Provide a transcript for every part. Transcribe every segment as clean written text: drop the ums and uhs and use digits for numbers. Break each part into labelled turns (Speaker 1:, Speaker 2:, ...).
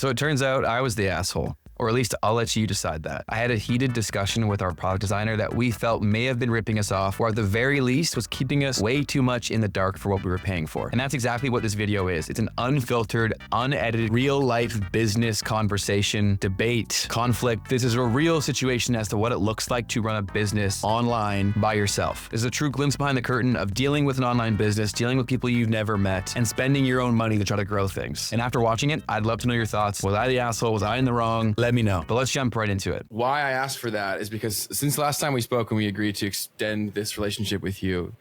Speaker 1: So it turns out I was the asshole. Or at least I'll let you decide that. I had a heated discussion with our product designer that we felt may have been ripping us off, or at the very least was keeping us way too much in the dark for what we were paying for. And that's exactly what this video is. It's an unfiltered, unedited, real-life business conversation, debate, conflict. This is a real situation as to what it looks like to run a business online by yourself. This is a true glimpse behind the curtain of dealing with an online business, dealing with people you've never met, and spending your own money to try to grow things. And after watching it, I'd love to know your thoughts. Was I the asshole? Was I in the wrong? Let me know. But let's jump right into it. Why I asked for that is because since last time we spoke and we agreed to extend this relationship with you,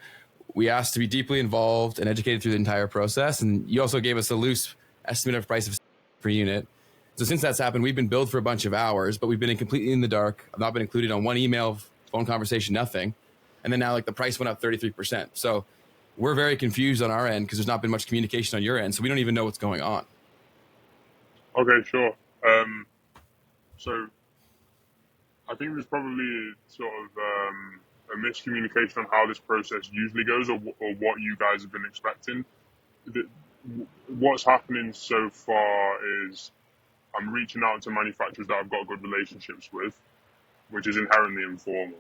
Speaker 1: we asked to be deeply involved and educated through the entire process. And you also gave us a loose estimate of price of per unit. So since that's happened, we've been billed for a bunch of hours, but we've been completely in the dark. I've not been included on one email, phone conversation, nothing. And then now like the price went up 33%. So we're very confused on our end because there's not been much communication on your end. So we don't even know what's going on.
Speaker 2: Okay, sure. So I think there's probably sort of a miscommunication on how this process usually goes, or what you guys have been expecting. What's happening so far is I'm reaching out to manufacturers that I've got good relationships with, which is inherently informal,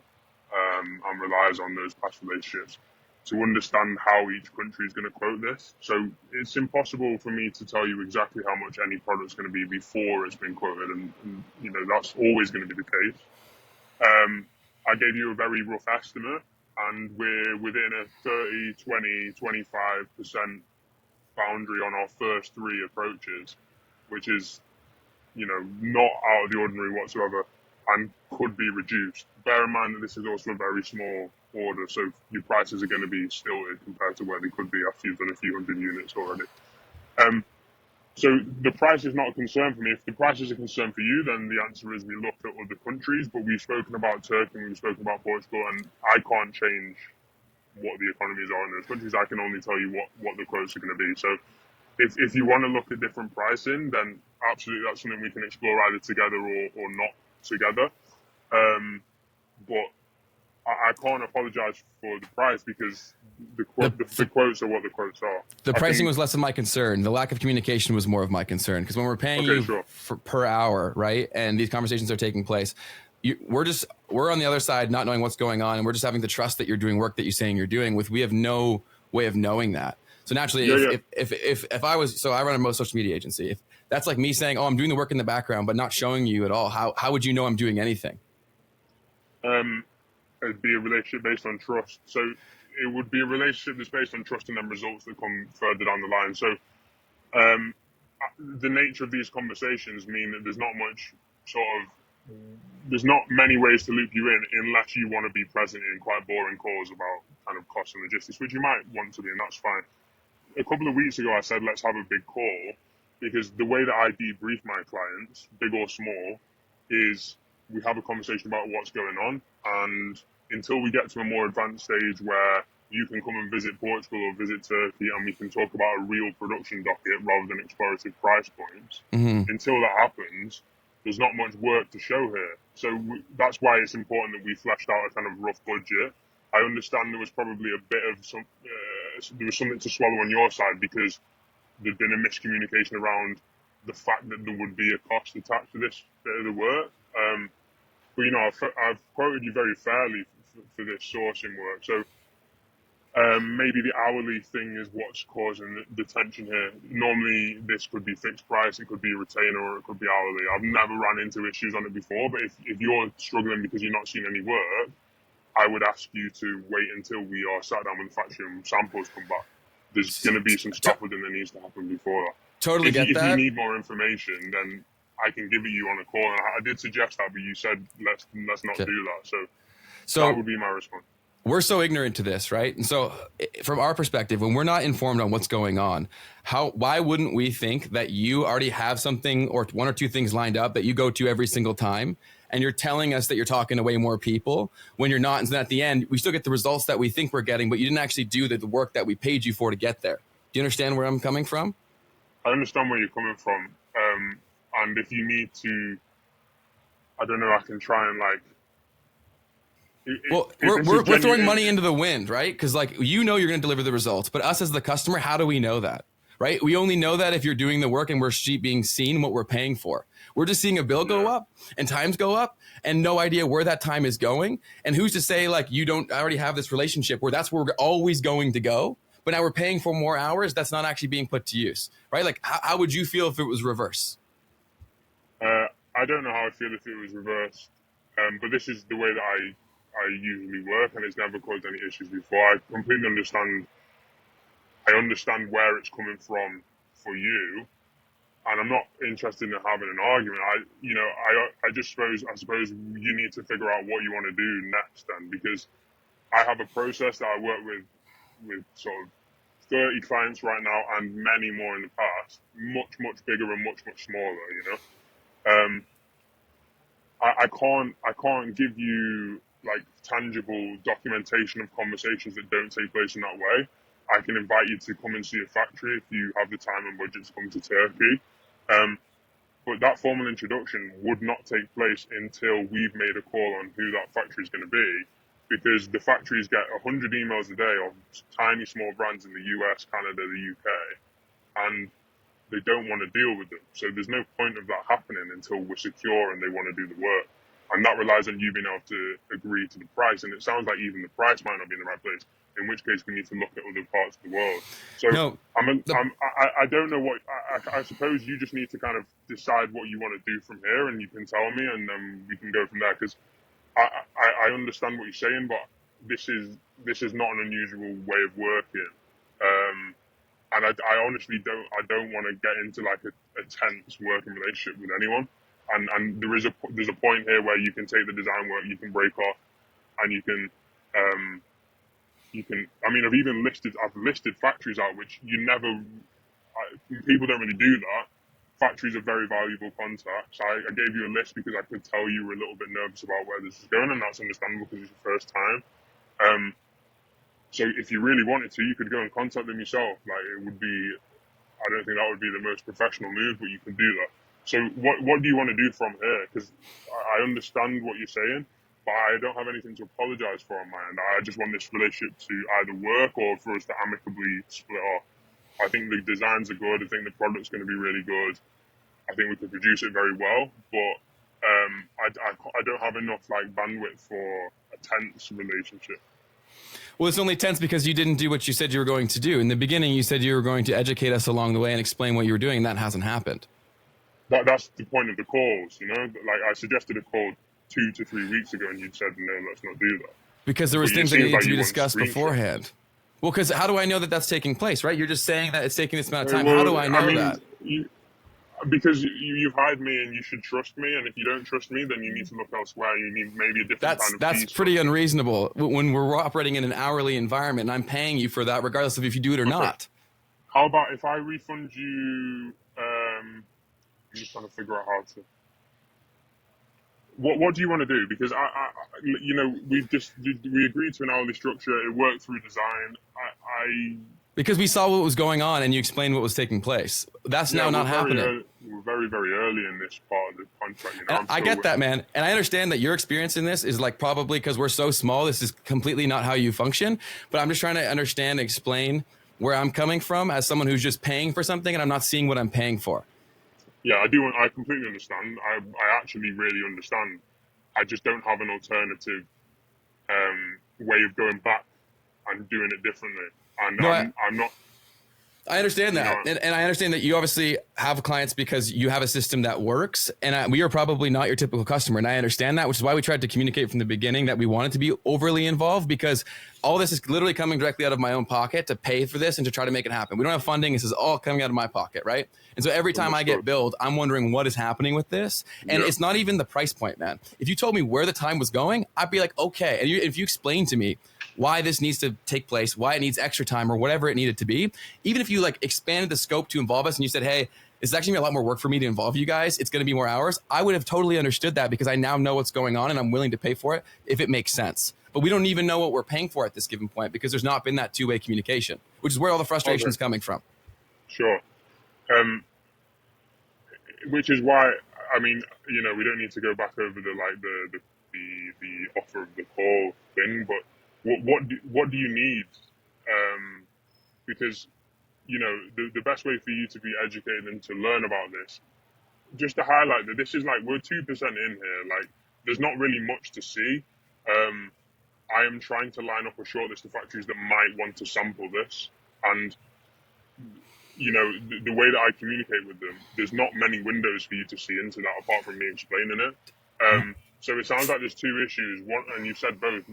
Speaker 2: and relies on those past relationships to understand how each country is going to quote this. So it's impossible for me to tell you exactly how much any product's going to be before it's been quoted, and you know that's always going to be the case. I gave you a very rough estimate, and we're within a 30, 20, 25% boundary on our first three approaches, which is, you know, not out of the ordinary whatsoever and could be reduced. Bear in mind that this is also a very small order, so your prices are going to be stilted compared to where they could be after you've done a few hundred units already. So the price is not a concern for me. If the price is a concern for you, then the answer is we look at other countries, but we've spoken about Turkey and we've spoken about Portugal, and I can't change what the economies are in those countries. I can only tell you what the quotes are going to be. So if you want to look at different pricing, then absolutely that's something we can explore either together or not together. But I can't apologize for the price because the quotes are what the quotes are.
Speaker 1: The pricing was less of my concern. The lack of communication was more of my concern, because when we're paying you per hour, right, and these conversations are taking place, we're on the other side not knowing what's going on, and we're just having to trust that you're doing work that you're saying you're doing. We have no way of knowing that. So naturally, if I was, so I run a social media agency. If that's like me saying, oh, I'm doing the work in the background, but not showing you at all, how would you know I'm doing anything?
Speaker 2: It'd be a relationship based on trust. So it would be a relationship that's based on trust and then results that come further down the line. So the nature of these conversations mean that there's not many ways to loop you in unless you want to be present in quite boring calls about kind of cost and logistics, which you might want to be, and that's fine. A couple of weeks ago, I said, let's have a big call, because the way that I debrief my clients, big or small, is we have a conversation about what's going on, and until we get to a more advanced stage where you can come and visit Portugal or visit Turkey and we can talk about a real production docket rather than explorative price points, until that happens, there's not much work to show here. So that's why it's important that we fleshed out a kind of rough budget. I understand there was probably a bit of there was something to swallow on your side because there'd been a miscommunication around the fact that there would be a cost attached to this bit of the work. But, you know, I've quoted you very fairly for this sourcing work. So maybe the hourly thing is what's causing the tension here. Normally, this could be fixed price, it could be retainer, or it could be hourly. I've never run into issues on it before, but if you're struggling because you're not seeing any work, I would ask you to wait until we are sat down with the factory and samples come back. There's going to be some stuff within that needs to happen before that.
Speaker 1: Totally get that. If
Speaker 2: you need more information, then I can give it you on a call. And I did suggest that, but you said let's not do that. So that would be my response.
Speaker 1: We're so ignorant to this, right? And so from our perspective, when we're not informed on what's going on, why wouldn't we think that you already have something or one or two things lined up that you go to every single time, and you're telling us that you're talking to way more people when you're not? And then at the end, we still get the results that we think we're getting, but you didn't actually do the work that we paid you for to get there. Do you understand where I'm coming from?
Speaker 2: I understand where you're coming from. And if you need to, I don't know, I can try and
Speaker 1: we're throwing money into the wind, right? Because you're going to deliver the results, but us as the customer, how do we know that? right? We only know that if you're doing the work and we're being seen what we're paying for. We're just seeing a bill go up and times go up and no idea where that time is going. And who's to say like you don't already have this relationship where that's where we're always going to go, but now we're paying for more hours that's not actually being put to use, right? Like how would you feel if it was reverse?
Speaker 2: I don't know how I'd feel if it was reversed, but this is the way that I usually work, and it's never caused any issues before. I completely understand. I understand where it's coming from for you, and I'm not interested in having an argument. I just suppose you need to figure out what you want to do next, then, because I have a process that I work with sort of 30 clients right now, and many more in the past, much bigger and much smaller. Um, I can't give you like tangible documentation of conversations that don't take place in that way. I can invite you to come and see a factory if you have the time and budget to come to Turkey. Um, but that formal introduction would not take place until we've made a call on who that factory is going to be, because the factories get 100 emails a day of tiny small brands in the US, Canada, the UK, and they don't want to deal with them. So there's no point of that happening until we're secure and they want to do the work. And that relies on you being able to agree to the price. And it sounds like even the price might not be in the right place, in which case we need to look at other parts of the world. So
Speaker 1: No,
Speaker 2: I don't know what, I suppose you just need to kind of decide what you want to do from here, and you can tell me, and then we can go from there. Because I understand what you're saying, but this is not an unusual way of working. And I honestly don't want to get into like a tense working relationship with anyone. And there's a point here where you can take the design work, you can break off, and you can. I mean, I've listed factories out, which people don't really do that. Factories are very valuable contacts. I gave you a list because I could tell you were a little bit nervous about where this is going, and that's understandable because it's your first time. So if you really wanted to, you could go and contact them yourself. Like it would be, I don't think that would be the most professional move, but you can do that. So what do you want to do from here? Because I understand what you're saying, but I don't have anything to apologize for on my end. I just want this relationship to either work or for us to amicably split off. I think the designs are good. I think the product's going to be really good. I think we could produce it very well, but I don't have enough like bandwidth for a tense relationship.
Speaker 1: Well, it's only tense because you didn't do what you said you were going to do. In the beginning, you said you were going to educate us along the way and explain what you were doing, and that hasn't happened.
Speaker 2: That's the point of the calls, Like I suggested a call 2 to 3 weeks ago, and you said, no, let's not do that.
Speaker 1: Because there was things that needed to be discussed beforehand. Well, because how do I know that that's taking place, right? You're just saying that it's taking this amount of time. How do I know that?
Speaker 2: Because you've hired me and you should trust me, and if you don't trust me, then you need to look elsewhere. You need maybe a different kind of
Speaker 1: That's pretty unreasonable when we're operating in an hourly environment, and I'm paying you for that regardless of if you do it or not.
Speaker 2: How about if I refund you? I'm just trying to figure out how to. What do you want to do? Because we agreed to an hourly structure. It worked through design.
Speaker 1: Because we saw what was going on and you explained what was taking place. That's now not happening.
Speaker 2: We're very, very early in this part of the contract.
Speaker 1: I get that, man. And I understand that your experience in this is like probably because we're so small, this is completely not how you function. But I'm just trying to understand and explain where I'm coming from as someone who's just paying for something and I'm not seeing what I'm paying for.
Speaker 2: Yeah, I do. I completely understand. I actually really understand. I just don't have an alternative way of going back and doing it differently. And no, I'm not.
Speaker 1: I understand that. And I understand that you obviously have clients because you have a system that works. And we are probably not your typical customer. And I understand that, which is why we tried to communicate from the beginning that we wanted to be overly involved, because all this is literally coming directly out of my own pocket to pay for this and to try to make it happen. We don't have funding. This is all coming out of my pocket, right? And so every time I get billed, I'm wondering what is happening with this. And it's not even the price point, man. If you told me where the time was going, I'd be like, okay. And if you explain to me why this needs to take place, why it needs extra time or whatever it needed to be, even if you like expanded the scope to involve us and you said, hey, it's actually gonna be a lot more work for me to involve you guys, it's going to be more hours, I would have totally understood that because I now know what's going on and I'm willing to pay for it if it makes sense. But we don't even know what we're paying for at this given point because there's not been that two-way communication, which is where all the frustration is coming from.
Speaker 2: Sure. Which is why, I mean, we don't need to go back over the offer of the call thing, but what do you need? Because the best way for you to be educated and to learn about this, just to highlight that this is like, we're 2% in here. Like, there's not really much to see. I am trying to line up a short list of factories that might want to sample this. And, the way that I communicate with them, there's not many windows for you to see into that apart from me explaining it. So it sounds like there's two issues. One, and you said both,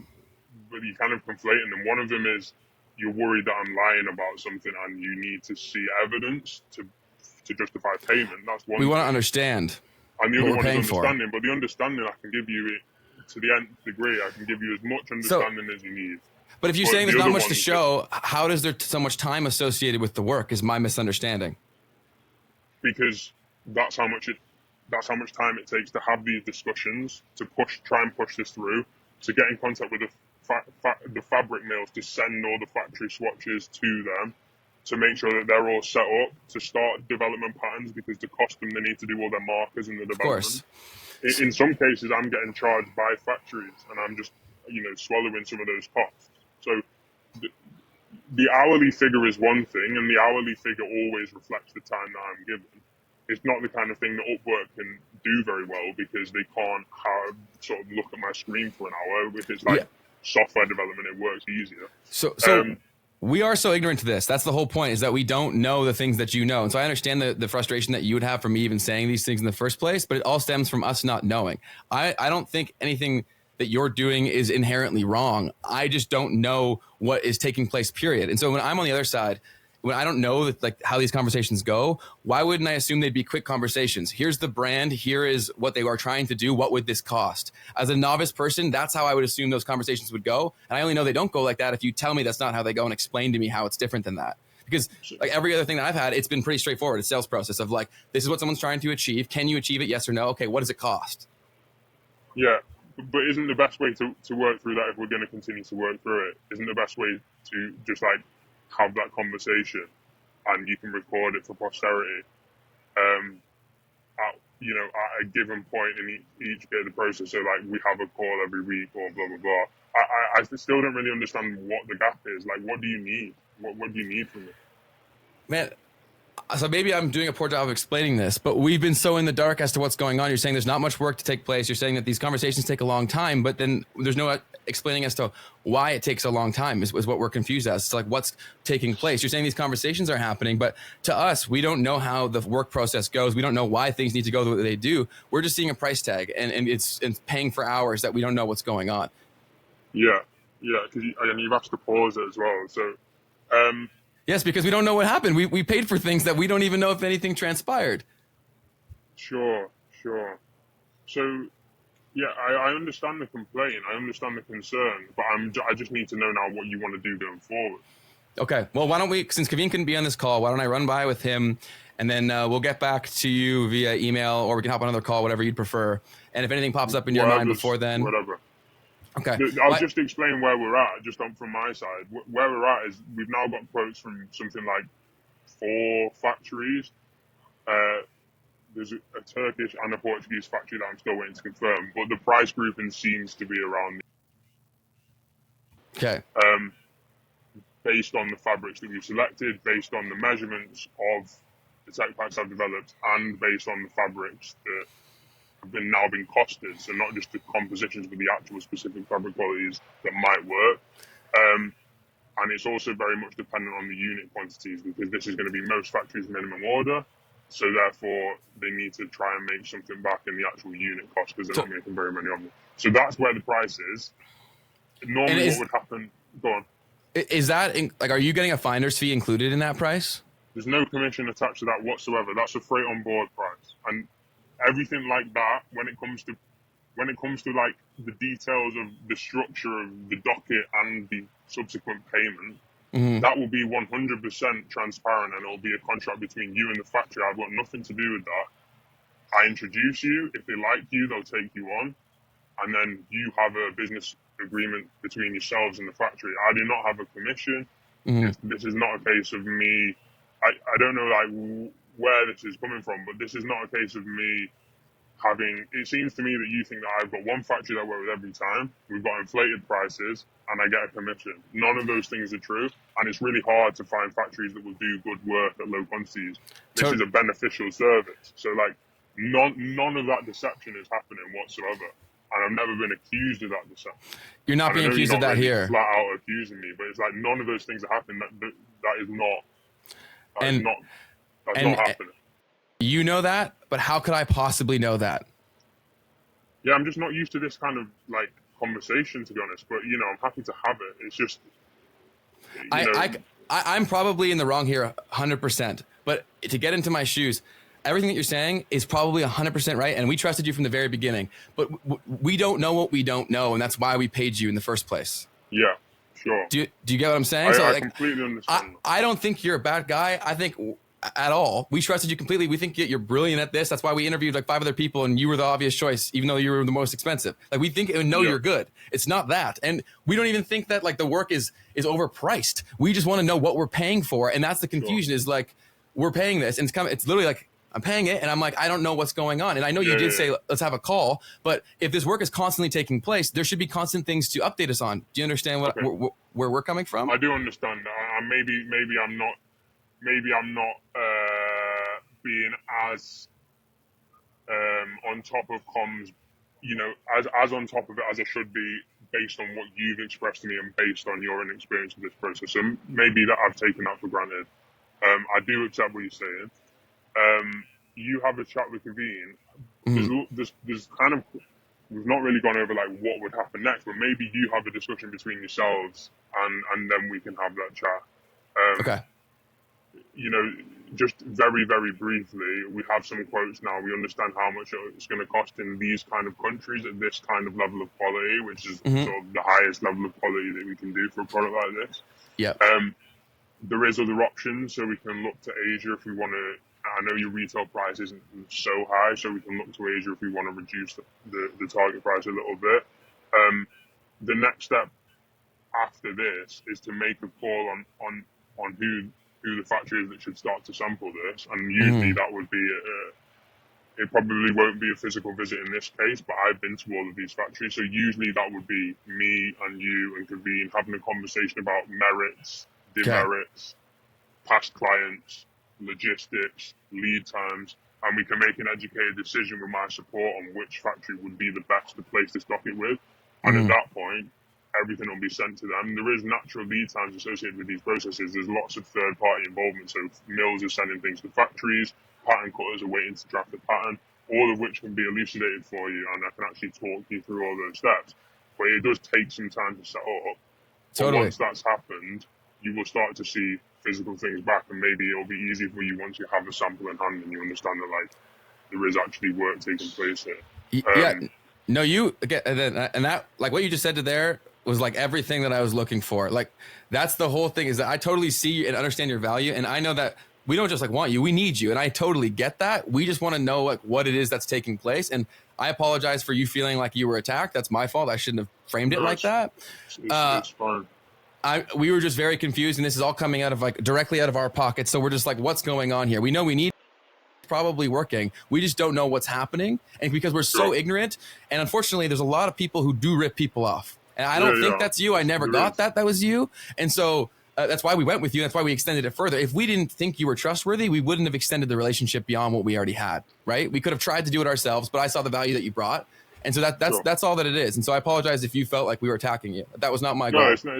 Speaker 2: but you kind of conflating them. One of them is you're worried that I'm lying about something and you need to see evidence to justify payment. That's one.
Speaker 1: We want to understand.
Speaker 2: And the
Speaker 1: what
Speaker 2: other
Speaker 1: we're
Speaker 2: one is
Speaker 1: paying for.
Speaker 2: understanding. But the understanding I can give you to the nth degree. I can give you as much understanding as you need.
Speaker 1: But if you're
Speaker 2: But
Speaker 1: saying
Speaker 2: the
Speaker 1: there's not
Speaker 2: other
Speaker 1: much to
Speaker 2: one
Speaker 1: show, how does there so much time associated with the work? Is my misunderstanding.
Speaker 2: Because that's how much time it takes to have these discussions, to try and push this through, to get in contact with the fabric mills, to send all the factory swatches to them, to make sure that they're all set up, to start development patterns, because to cost them, they need to do all their markers in the development.
Speaker 1: Of course.
Speaker 2: In some cases, I'm getting charged by factories, and I'm just, swallowing some of those costs. So the hourly figure is one thing, and the hourly figure always reflects the time that I'm given. It's not the kind of thing that Upwork can do very well, because they can't sort of look at my screen for an hour. If it's like software development, it works easier.
Speaker 1: So we are so ignorant to this. That's the whole point, is that we don't know the things that you know. And so I understand the frustration that you would have for me even saying these things in the first place, but it all stems from us not knowing. I don't think anything that you're doing is inherently wrong. I just don't know what is taking place, period. And so when I'm on the other side, when I don't know that, like, how these conversations go, why wouldn't I assume they'd be quick conversations? Here's the brand. Here is what they are trying to do. What would this cost? As a novice person, that's how I would assume those conversations would go. And I only know they don't go like that if you tell me that's not how they go and explain to me how it's different than that. Because like every other thing that I've had, it's been pretty straightforward. It's sales process of like, this is what someone's trying to achieve. Can you achieve it? Yes or no? Okay, what does it cost?
Speaker 2: Yeah, but isn't the best way to work through that, if we're going to continue to work through it, isn't the best way to just like have that conversation, and you can record it for posterity at a given point in each bit of the process. So like, we have a call every week or blah blah blah. I still don't really understand what the gap is. Like, what do you need? What do you need from me?
Speaker 1: Man, so maybe I'm doing a poor job of explaining this, but we've been so in the dark as to what's going on. You're saying there's not much work to take place. You're saying that these conversations take a long time, but then there's no explaining as to why it takes a long time is what we're confused as. It's like, what's taking place? You're saying these conversations are happening, but to us, we don't know how the work process goes. We don't know why things need to go the way they do. We're just seeing a price tag, and it's paying for hours that we don't know what's going on.
Speaker 2: Yeah, because you've asked to pause it as well. So,
Speaker 1: yes, because we don't know what happened. We paid for things that we don't even know if anything transpired.
Speaker 2: Sure. So, yeah, I understand the complaint. I understand the concern, but I just need to know now what you want to do going forward.
Speaker 1: Okay. Well, why don't we, since Kaveen couldn't be on this call, why don't I run by with him, and then we'll get back to you via email, or we can hop on another call, whatever you'd prefer. And if anything pops up in your mind before then.
Speaker 2: Whatever.
Speaker 1: Okay.
Speaker 2: I'll just explain where we're at, just from my side. Where we're at is we've now got quotes from something like 4 factories. There's a Turkish and a Portuguese factory that I'm still waiting to confirm, but the price grouping seems to be around.
Speaker 1: Okay.
Speaker 2: Based on the fabrics that we've selected, based on the measurements of the tech packs I've developed, and based on the fabrics that have now been costed, so not just the compositions, but the actual specific fabric qualities that might work. And it's also very much dependent on the unit quantities, because this is going to be most factories' minimum order. So therefore, they need to try and make something back in the actual unit cost, because they're not making very many of them. So that's where the price is. Normally, what would happen? Go on.
Speaker 1: Is that like, are you getting a finder's fee included in that price?
Speaker 2: There's no commission attached to that whatsoever. That's a freight on board price, and everything like that. When it comes to like the details of the structure of the docket and the subsequent payment, that will be 100% transparent, and it'll be a contract between you and the factory. I've got nothing to do with that. I introduce you. If they like you, they'll take you on, and then you have a business agreement between yourselves and the factory. I do not have a commission. This is not a case of me. I don't know like where this is coming from, but this is not a case of me it seems to me that you think that I've got one factory that I work with every time, we've got inflated prices, and I get a commission. None of those things are true, and it's really hard to find factories that will do good work at low quantities. This is a beneficial service. So like none of that deception is happening whatsoever. And I've never been accused of that deception.
Speaker 1: You're not being accused of that
Speaker 2: really
Speaker 1: here.
Speaker 2: Flat out accusing me, but it's like none of those things are happening. That is not happening.
Speaker 1: You know that, but how could I possibly know that?
Speaker 2: Yeah, I'm just not used to this kind of like conversation, to be honest. But you know, I'm happy to have it. It's just,
Speaker 1: I'm probably in the wrong here, 100%. But to get into my shoes, everything that you're saying is probably 100% right, and we trusted you from the very beginning. But we don't know what we don't know, and that's why we paid you in the first place.
Speaker 2: Yeah, sure.
Speaker 1: Do you get what I'm saying?
Speaker 2: I completely understand.
Speaker 1: I don't think you're a bad guy. I think at all. We trusted you completely. We think you're brilliant at this. That's why we interviewed like 5 other people, and you were the obvious choice, even though you were the most expensive. Like we think and know you're good. It's not that, and we don't even think that like the work is overpriced. We just want to know what we're paying for, and that's the confusion. Sure. Is like we're paying this, and it's literally like I'm paying it, and I'm like I don't know what's going on. And I know you did say let's have a call, but if this work is constantly taking place, there should be constant things to update us on. Do you understand where we're coming from?
Speaker 2: I do understand. Maybe I'm not. Maybe I'm not being as on top of comms, you know, as on top of it as I should be, based on what you've expressed to me and based on your inexperience with this process. So maybe that I've taken that for granted. I do accept what you're saying. You have a chat with Kaveen. There's kind of, we've not really gone over like what would happen next, but maybe you have a discussion between yourselves and then we can have that chat.
Speaker 1: Okay.
Speaker 2: You know, just very, very briefly, we have some quotes now. We understand how much it's going to cost in these kind of countries at this kind of level of quality, which is sort of the highest level of quality that we can do for a product like this.
Speaker 1: Yeah.
Speaker 2: There is other options, so we can look to Asia if we want to. I know your retail price isn't so high, so we can look to Asia if we want to reduce the target price a little bit. The next step after this is to make a call on who the factory is that should start to sample this, and usually that would be it probably won't be a physical visit in this case, but I've been to all of these factories, so usually that would be me and you and Kaveen having a conversation about merits, demerits, past clients, logistics, lead times, and we can make an educated decision with my support on which factory would be the best to place this docket with, and at that point everything will be sent to them. There is natural lead times associated with these processes. There's lots of third-party involvement. So mills are sending things to factories, pattern cutters are waiting to draft the pattern, all of which can be elucidated for you, and I can actually talk you through all those steps. But it does take some time to set up. Totally. But once that's happened, you will start to see physical things back, and maybe it'll be easy for you once you have a sample in hand and you understand that like there is actually work taking place here.
Speaker 1: No, you again, and that like what you just said to there was like everything that I was looking for. Like that's the whole thing, is that I totally see and understand your value. And I know that we don't just like want you, we need you. And I totally get that. We just want to know like what it is that's taking place. And I apologize for you feeling like you were attacked. That's my fault. I shouldn't have framed it like that.
Speaker 2: It's fine.
Speaker 1: We were just very confused, and this is all coming out of like directly out of our pockets. So we're just like, what's going on here? We know we need probably working. We just don't know what's happening. And because we're so ignorant, and unfortunately there's a lot of people who do rip people off. And I don't think that's you. I never got that was you. And so that's why we went with you. That's why we extended it further. If we didn't think you were trustworthy, we wouldn't have extended the relationship beyond what we already had, right? We could have tried to do it ourselves, but I saw the value that you brought. And so that's all that it is. And so I apologize if you felt like we were attacking you. That was not my goal.
Speaker 2: No, it's not.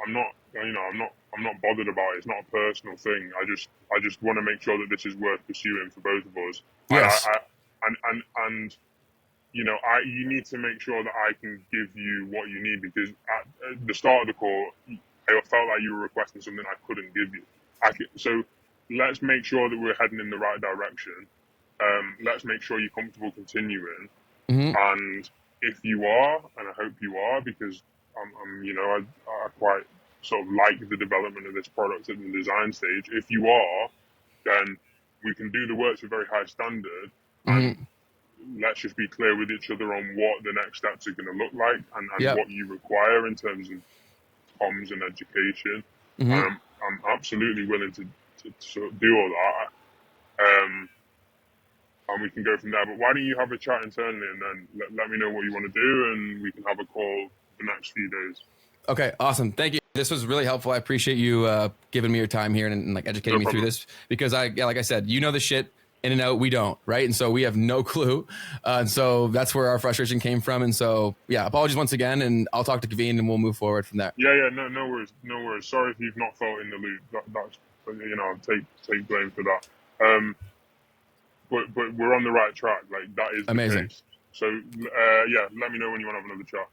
Speaker 2: I'm not. You know, I'm not bothered about it. It's not a personal thing. I just want to make sure that this is worth pursuing for both of us.
Speaker 1: Yes.
Speaker 2: And you know, you need to make sure that I can give you what you need, because at the start of the call, I felt like you were requesting something I couldn't give you. So let's make sure that we're heading in the right direction. Let's make sure you're comfortable continuing. And if you are, and I hope you are, because I'm you know, I quite sort of like the development of this product at the design stage. If you are, then we can do the work to a very high standard. And let's just be clear with each other on what the next steps are going to look like, and what you require in terms of comms and education. I'm absolutely willing to sort of do all that. and we can go from there. But why don't you have a chat internally, and then let me know what you want to do, and we can have a call the next few days.
Speaker 1: Okay, awesome. Thank you. This was really helpful. I appreciate you giving me your time here and like educating me through this, because like I said, you know the shit in and out, we don't, right? And so we have no clue. And so that's where our frustration came from. And so, yeah, apologies once again, and I'll talk to Kaveen and we'll move forward from there.
Speaker 2: Yeah, no worries. Sorry if you've not felt in the loop. That's, take blame for that. But we're on the right track. Like, that is
Speaker 1: amazing.
Speaker 2: The case. So, yeah, let me know when you want to have another chat.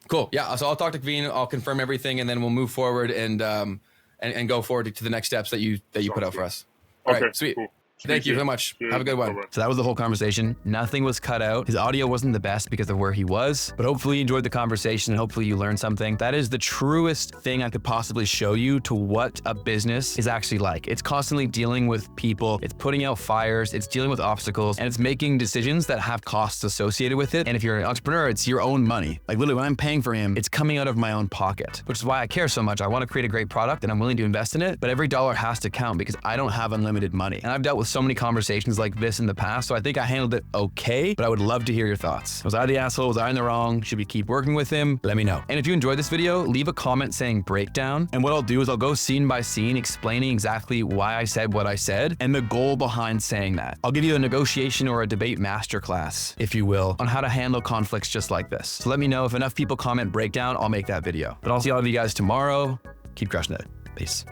Speaker 1: Cool. Yeah. So I'll talk to Kaveen. I'll confirm everything, and then we'll move forward and go forward to the next steps that you put out for us. All right. Sweet. Cool. Thank you so much. Cheers. Have a good one. Bye-bye. So that was the whole conversation. Nothing was cut out. His audio wasn't the best because of where he was, but hopefully you enjoyed the conversation and hopefully you learned something. That is the truest thing I could possibly show you to what a business is actually like. It's constantly dealing with people. It's putting out fires. It's dealing with obstacles, and it's making decisions that have costs associated with it. And if you're an entrepreneur, it's your own money. Like literally when I'm paying for him, it's coming out of my own pocket, which is why I care so much. I want to create a great product and I'm willing to invest in it, but every dollar has to count because I don't have unlimited money. And I've dealt with so many conversations like this in the past, so I think I handled it okay, but I would love to hear your thoughts. Was I the asshole? Was I in the wrong? Should we keep working with him? Let me know. And if you enjoyed this video, leave a comment saying breakdown, and what I'll do is I'll go scene by scene explaining exactly why I said what I said and the goal behind saying that. I'll give you a negotiation or a debate masterclass, if you will, on how to handle conflicts just like this. So let me know. If enough people comment breakdown, I'll make that video. But I'll see all of you guys tomorrow. Keep crushing it. Peace.